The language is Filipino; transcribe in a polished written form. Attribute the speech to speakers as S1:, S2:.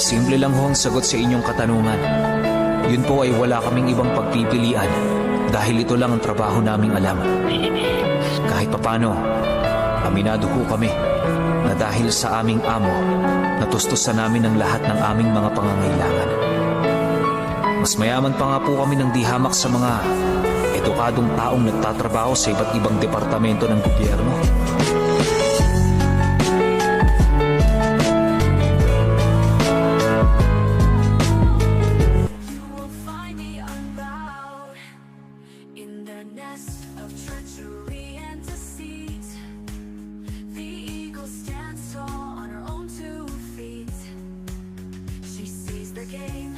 S1: Simple lang ho ang sagot sa inyong katanungan. Yun po ay wala kaming ibang pagpipilian dahil ito lang ang trabaho naming alam. Kahit papano, aminado ho kami na dahil sa aming amo, natustusan namin ang lahat ng aming mga pangangailangan. Mas mayaman pa nga po kami ng di hamak sa mga edukadong taong nagtatrabaho sa iba't ibang departamento ng gobyerno.
S2: The game